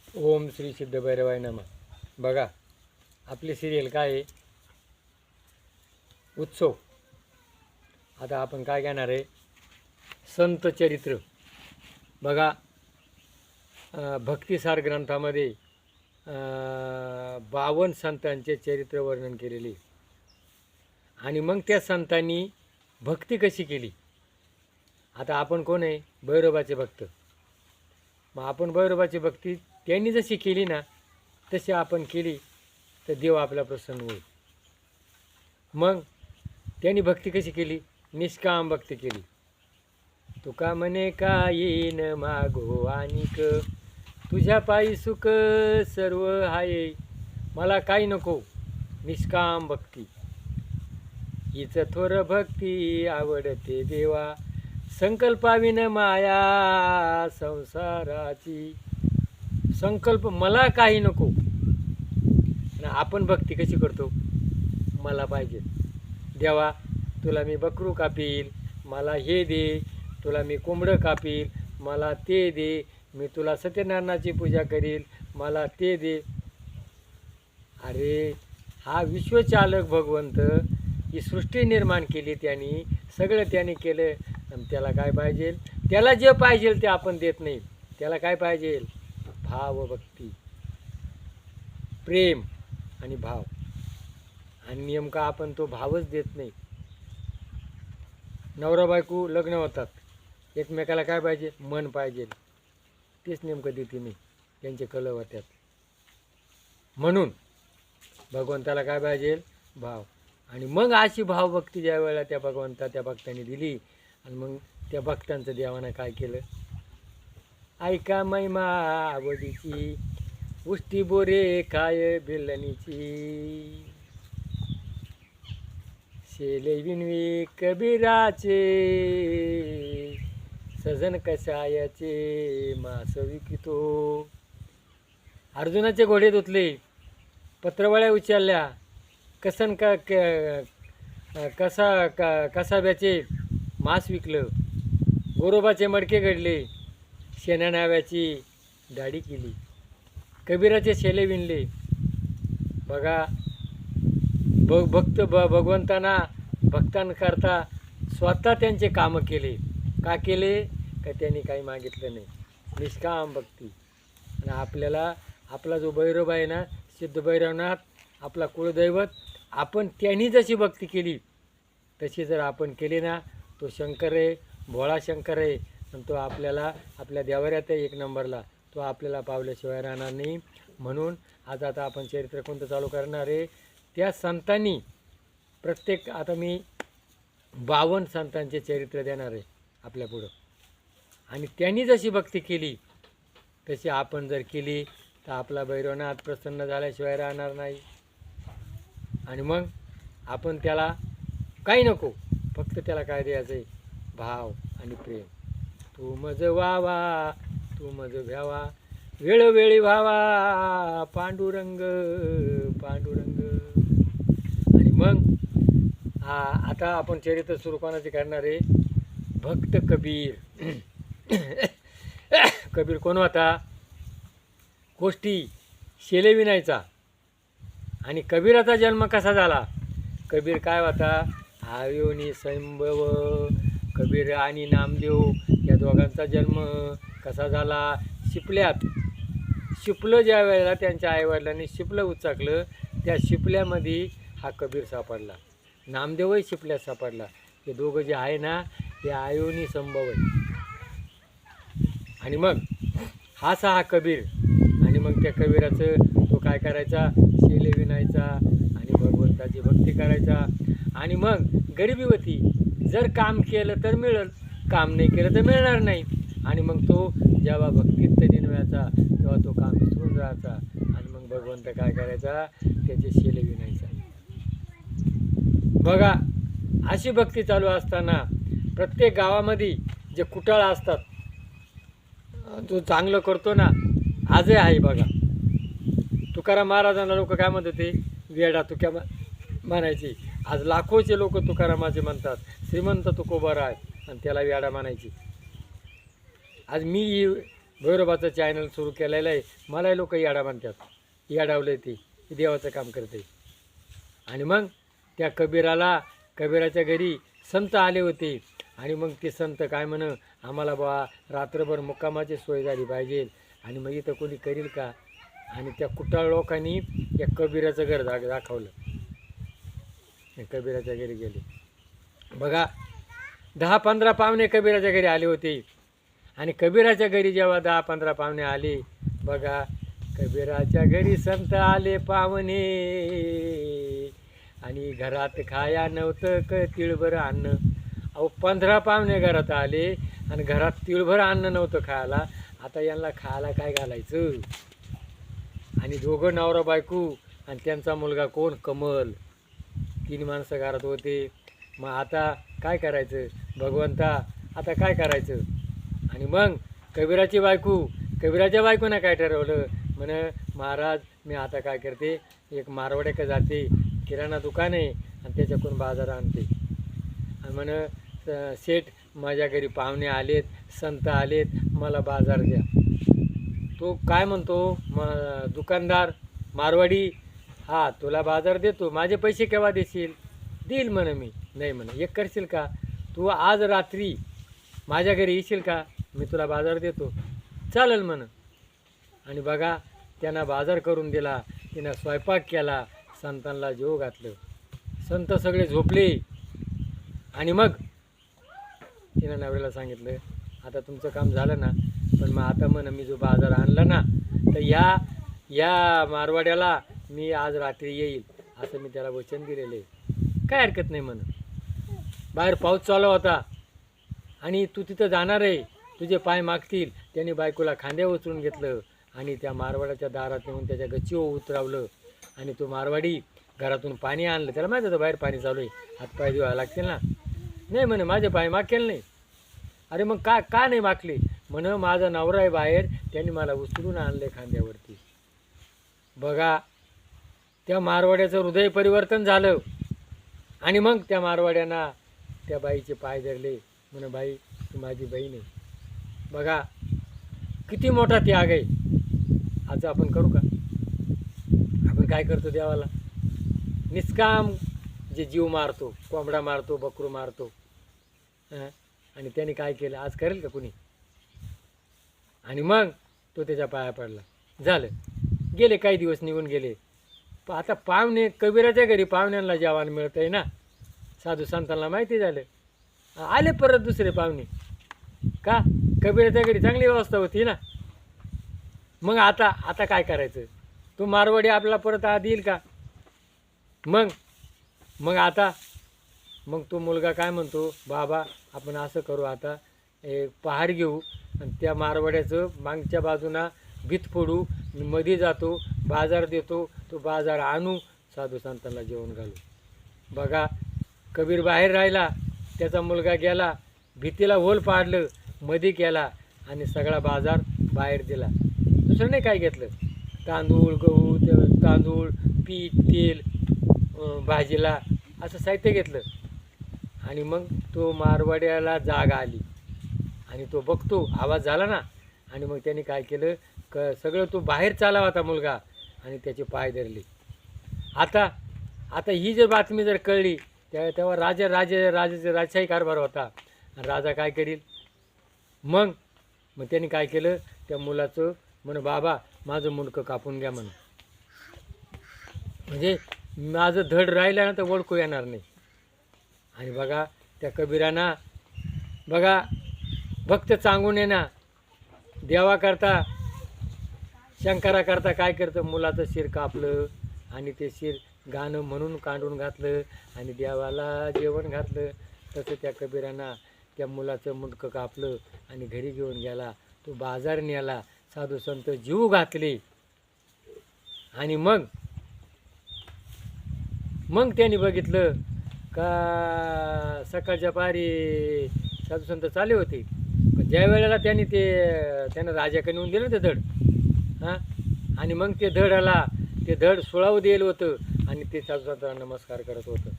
ओम श्री सिद्ध भैरवाय नमः. बघा आपली सिरियल काय आहे, उत्सव. आता आपण काय घेणार आहे, संत चरित्र. बघा भक्तिसार ग्रंथामध्ये 52 संतांचे चरित्र वर्णन केलेले आणि मग त्या संतांनी भक्ती कशी केली. आता आपण कोण आहे, भैरवाचे भक्त. मग आपण भैरवाची भक्ती त्यांनी जशी केली ना तशी आपण केली तर देव आपला प्रसन्न होईल. मग त्यांनी भक्ती कशी केली, निष्काम भक्ती केली. तुका म्हणे काही न मागो आणिक, तुझ्या पायी सुख सर्व आहे, मला काही नको. निष्काम भक्ती हीच थोर भक्ती आवडते देवा, संकल्पाविन माया संसाराची. संकल्प मला काही नको. आणि आपण भक्ती कशी करतो, मला पाहिजे देवा, तुला मी बकरू कापील, मला हे दे. तुला मी कोंबडं कापील, मला ते दे. मी तुला सत्यनारायणाची पूजा करील, मला ते दे. अरे हा विश्वचालक भगवंत, ही सृष्टी निर्माण केली त्यांनी, सगळं त्याने केलं. आणि त्याला काय पाहिजे, त्याला जे पाहिजे ते आपण देत नाही. त्याला काय पाहिजे, भाव भक्ती, प्रेम आणि भाव. आणि नेमका आपण तो भावच देत नाही. नवरा बायको लग्न होतात, एकमेकाला काय पाहिजे, मन पाहिजे, तेच नेमकं देते नाही, त्यांचे कलह होत्यात. म्हणून भगवंताला काय पाहिजे, भाव. आणि मग अशी भावभक्ती ज्या वेळेला त्या भगवंता त्या भक्तांनी दिली, आणि मग त्या भक्तांचं देवानं काय केलं, ऐका महिमा आवडीची, उष्टी बोरे काय बेलणीची, शेले विनवी कबीराचे, सजन कसायाचे मास विकितो. अर्जुनाचे घोडे धुतले, पत्रवळ्या उचलल्या, कसन का कसाब्याचे मांस विकलं, गोरोबाचे मडके घडले, शेणा नाव्याची दाढी केली, कबीराचे शेले विणले. बघा भगवंतांना भक्तांकरता स्वतः त्यांचे कामं केले. का केले, का त्यांनी काही मागितलं नाही. निष्काम भक्ती. आणि आपल्याला आपला जो भैरव आहे ना, सिद्ध भैरवनाथ आपला कुळदैवत, आपण त्यांनी जशी भक्ती केली तशी जर आपण केली ना, तो शंकर आहे, भोळा शंकर आहे. आणि तो आपल्याला आपल्या देवाऱ्यात आहे एक नंबरला, तो आपल्याला पावल्याशिवाय राहणार नाही. म्हणून आज आता आपण चरित्र कोणतं चालू करणार आहे, त्या संतांनी प्रत्येक, आता मी 52 संतांचे चरित्र देणार आहे आपल्या पुढं. आणि त्यांनी जशी भक्ती केली तशी आपण जर केली तर आपला भैरवनाथ प्रसन्न झाल्याशिवाय राहणार नाही. आणि मग आपण त्याला काही नको, फक्त त्याला काय द्यायचं आहे, भाव आणि प्रेम. तू मज व्हावा, तू मज भ्यावा, वेळोवेळी व्हावा पांडुरंग पांडुरंग. आणि मग आता आपण चरित्र सुरू कोणाचे करणार आहे, भक्त कबीर. कबीर कोण होता, गोष्टी शेले विणायचा. आणि कबीराचा जन्म कसा झाला, कबीर काय होता, आयोनी संभव. कबीर आणि नामदेव या दोघांचा जन्म कसा झाला, शिपल्यात. शिपलं ज्या वेळेला त्यांच्या आईवडिलांनी शिपलं उचाकलं, त्या शिपल्यामध्ये हा कबीर सापडला. नामदेवही शिपल्यात सापडला. हे दोघं जे आहे ना, ते आयोनी संभव आहे. आणि मग हा कबीर. आणि मग त्या कबीराचं तो काय करायचा, शेले विणायचा आणि भगवंताची भक्ती करायचा. आणि मग गरिबी होती, जर काम केलं तर मिळेल, काम नाही केलं तर मिळणार नाही. आणि मग तो जेव्हा भक्तीत तलीन व्हायचा तेव्हा तो काम विसरून जायचा. आणि मग भगवंत काय करायचा, त्याचे शेले विणायचा. बघा अशी भक्ती चालू असताना प्रत्येक गावामध्ये जे कुटाळा असतात, जो चांगलं करतो ना, आजही आहे. बघा तुकाराम महाराजांना लोक काय म्हणत होते, वेडा तुक्या म्हणायची. आज लाखोचे लोक तुकारामाचे म्हणतात, श्रीमंत तुकोबा आहे, आणि त्याला वेडा म्हणायची. आज मी भैरोबाचं चॅनल सुरू केलेलं आहे. मलाही लोक याडा म्हणतात, याडावलं ती देवाचं काम करते. आणि मग त्या कबीराच्या घरी संत आले होते. आणि मग ते संत काय म्हण, आम्हाला बा रात्रभर मुक्कामाची सोय झाली पाहिजे, आणि मग इथं कोणी करील का. आणि त्या कुटाळ लोकांनी त्या कबीराचं घर दाखवलं. कबीराच्या घरी गेले. बघा 10-15 पाहुणे कबीराच्या घरी आले होते. आणि कबीराच्या घरी जेव्हा 10-15 पाहुणे आले, बघा कबीराच्या घरी संत आले पाहुणे, आणि घरात खाया नव्हतं तिळभर अन्न. अहो 15 पाहुणे घरात आले आणि घरात तिळभर अन्न नव्हतं खायला. आता यांना खायला काय घालायचं. आणि दोघं नवरा बायको आणि त्यांचा मुलगा कोण, कमल. 3 माणसं घरात होते. मग आता काय करायचं भगवंता, आता काय करायचं. आणि मग कबीराच्या बायकोनं काय ठरवलं, म्हणे महाराज मी आता काय करते, एक मारवाड्याकडे जाते, किराणा दुकान आहे, आणि त्याच्याकडून बाजार आणते. आणि म्हणे सेठ माझ्या घरी पाहुणे आलेत, संत आलेत, मला बाजार द्या. तो काय म्हणतो दुकानदार मारवाडी, हा तुला बाजार देतो, माझे पैसे केव्हा देशील. देईल म्हणे मी. नाही म्हणे एक करशील का, तू आज रात्री माझ्या घरी येशील का, मी तुला बाजार देतो. चालेल म्हणे. आणि बघा त्यांना बाजार करून दिला, तिनं स्वयंपाक केला, संतांना जेव घातलं. संत सगळे झोपले. आणि मग तिनं नवऱ्याला सांगितलं, आता तुमचं काम झालं ना, पण मग आता म्हणे मी जो बाजार आणला ना, तर या मारवाड्याला मी आज रात्री येईल, असं मी त्याला वचन दिलेलं आहे. काय हरकत नाही म्हणे. बाहेर पाऊस चालू होता आणि तू तिथं जाणार आहे, तुझे पाय मागतील. त्यांनी बायकोला खांद्यावर उचलून घेतलं आणि त्या मारवाड्याच्या दारात नेऊन त्याच्या गच्चीवर उतरवलं. आणि तो मारवाडी घरातून पाणी आणलं. त्याला माहिती होतं बाहेर पाणी चालू आहे, हातपाय धुवायला लागतील ना. नाही म्हणे माझे पाय मागेल नाही. अरे मग का नाही मागले. म्हणे माझा नवरा आहे बाहेर, त्यांनी मला उचलून आणले खांद्यावरती. बघा त्या मारवाड्याचं हृदय परिवर्तन झालं. आणि मग त्या मारवाड्यांना त्या बाईचे पाय धरले. म्हणे बाई तू माझी बहीण आहे. बघा किती मोठा त्याग आहे. आज आपण करू का. आपण काय करतो देवाला, निष्काम जे जीव मारतो, कोंबडा मारतो, बकरू मारतो. आणि त्याने काय केलं, आज करेल का कुणी. आणि मग तो त्याच्या पाया पडला. झालं, गेले काही दिवस निघून गेले. आता पाहुणे कबीराच्या घरी पाहुण्यांना जेवण मिळतंय ना, साधू संतांना माहिती झालं. आले परत दुसरे पाहुणे. का कबीराच्या घरी चांगली व्यवस्था होती ना. मग आता काय करायचं. तो मारवाडी आपल्याला परत येईल का. मग आता मग तो मुलगा काय म्हणतो, बाबा आपण असं करू, आता एक पहार घेऊ आणि त्या मारवाड्याचं मागच्या बाजूला भीत फोडू, मध्ये जातो, बाजार देतो, तो बाजार आणू, साधू संतांना जेवण घालू. बघा कबीर बाहेर राहिला, त्याचा मुलगा गेला, भीतीला होल पाडलं, मध्ये केला आणि सगळा बाजार बाहेर दिला. दुसरं नाही काय घेतलं. तांदूळ, गहू, तांदूळ, पीठ, तेल, भाजीला असं साहित्य घेतलं. आणि मग तो मारवाड्याला जाग आली आणि तो बघतो आवाज झाला ना. आणि मग त्याने काय केलं, सगळं तो बाहेर चाला होता मुलगा आणि त्याचे पाय धरले. आता ही जर बातमी जर कळली तेव्हा राजाचा राजशाही कारभार होता. आणि राजा काय करील. मग त्यांनी काय केलं, त्या मुलाचं म्हणे बाबा माझं मुंडकं कापून घ्या म्हणून, म्हणजे माझं धड राहिलं ना तर ओळखू येणार नाही. आणि बघा त्या कबीरांना बघा भक्त सांगून ये ना, देवा करता शंकरा करता काय करतं, मुलाचं शिर कापलं आणि ते शिर गाणं म्हणून काढून घातलं आणि देवाला जेवण घातलं. तसं त्या कबीरांना त्या मुलाचं मुंडकं कापलं आणि घरी घेऊन गेला. तो बाजार नेला, साधू संत जीव घातले. आणि मग त्यांनी बघितलं का सकाळच्या पारी साधू संत चालले होते. पण ज्या वेळेला त्यानं राजाकडे नेऊन दिलं ते धड. आणि मग ते धड सुळावू दिलं होतं आणि ते साधू संतांना नमस्कार करत होतं.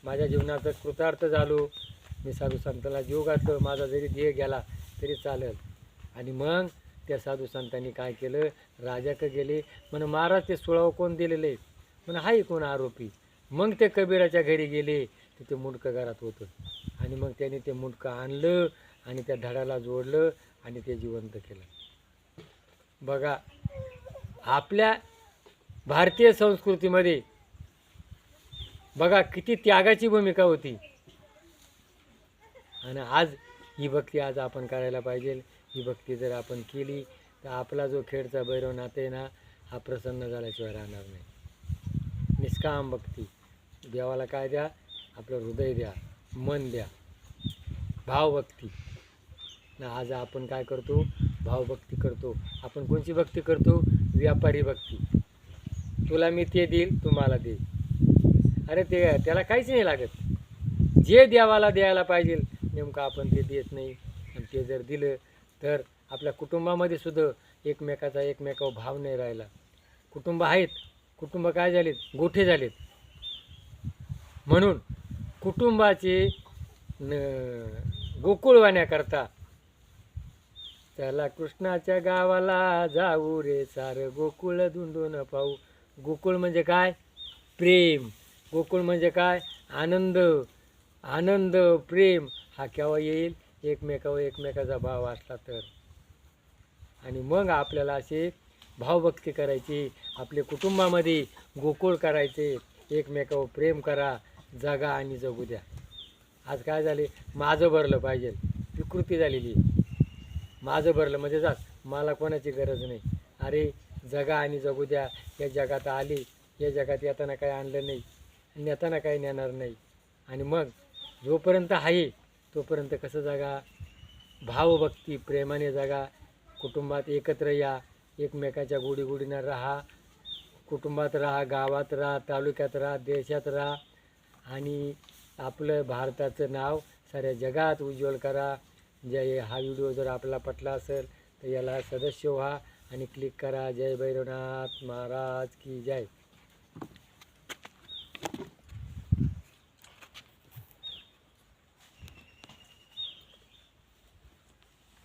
माझ्या जीवनाचं कृतार्थ झालो, मी साधू संतांना जीव घातलं, माझा जरी देह गेला तरी चालेल. आणि मग त्या साधू संतांनी काय केलं, राजाकडे गेले. म्हणे महाराज ते 16 कोण दिलेले? म्हणे हाही कोण आरोपी. मग ते कबीराच्या घरी गेले, तिथे मुंडकं घरात होतं. आणि मग त्याने ते मुंडकं आणलं आणि त्या धडाला जोडलं आणि ते जिवंत केलं. बघा, आपल्या भारतीय संस्कृतीमध्ये बघा किती त्यागाची भूमिका होती. आणि आज ही भक्ती आज आपण करायला पाहिजे. ही भक्ती जर आपण केली तर आपला जो खेडचा भैरवनाथ आहे ना, हा प्रसन्न झाल्याशिवाय राहणार नाही. निष्काम भक्ती. देवाला काय द्या? आपलं हृदय द्या, मन द्या, भावभक्ती. ना आज आपण काय करतो? भावभक्ती करतो. आपण कोणची भक्ती करतो? व्यापारी भक्ती. तुला मी ते देईल, तू मला दे. अरे ते त्याला काहीच नाही लागत. जे देवाला द्यायला पाहिजे नेमकं आपण ते देत नाही. आणि ते जर दिलं तर आपल्या कुटुंबामध्ये सुद्धा एकमेकावर भाव नाही राहिला. कुटुंब आहेत, कुटुंब काय झालेत? गोठे झालेत. म्हणून कुटुंबाचे गोकुळ वाण्याकरता चला कृष्णाच्या गावाला जाऊ रे, सारं गोकुळ धुंडून पाहू. गोकुळ म्हणजे काय? प्रेम. गोकुळ म्हणजे काय? आनंद. आनंद, प्रेम हा केव्हा येईल? एकमेकाचा भाव असला तर. आणि मग आपल्याला असे भावभक्ती करायची, आपल्या कुटुंबामध्ये गोकुळ करायचे, एकमेकावर प्रेम करा, जगा आणि जगू द्या. आज काय झाले? माझं भरलं पाहिजे, विकृती झालेली आहे. माझं भरलं म्हणजे जात, मला कोणाची गरज नाही. अरे जगा आणि जगू द्या. या जगात आली, या जगात येताना काही आणलं नाही, नेताना काही नेणार नाही. आणि मग जोपर्यंत आहे तोपर्यंत कसं जगा? भावभक्ती, प्रेमाने जगा. कुटुंबात एकत्र या, एकमेकाच्या गोडीनं राहा. कुटुंबात राहा, गावात राहा, तालुक्यात राहा, देशात राहा. आणि आपलं भारताचं नाव साऱ्या जगात उज्ज्वल करा. जय हा व्हिडिओ जर आपला पटला असेल तर याला सदस्य व्हा आणि क्लिक करा. जय भैरवनाथ महाराज की जय.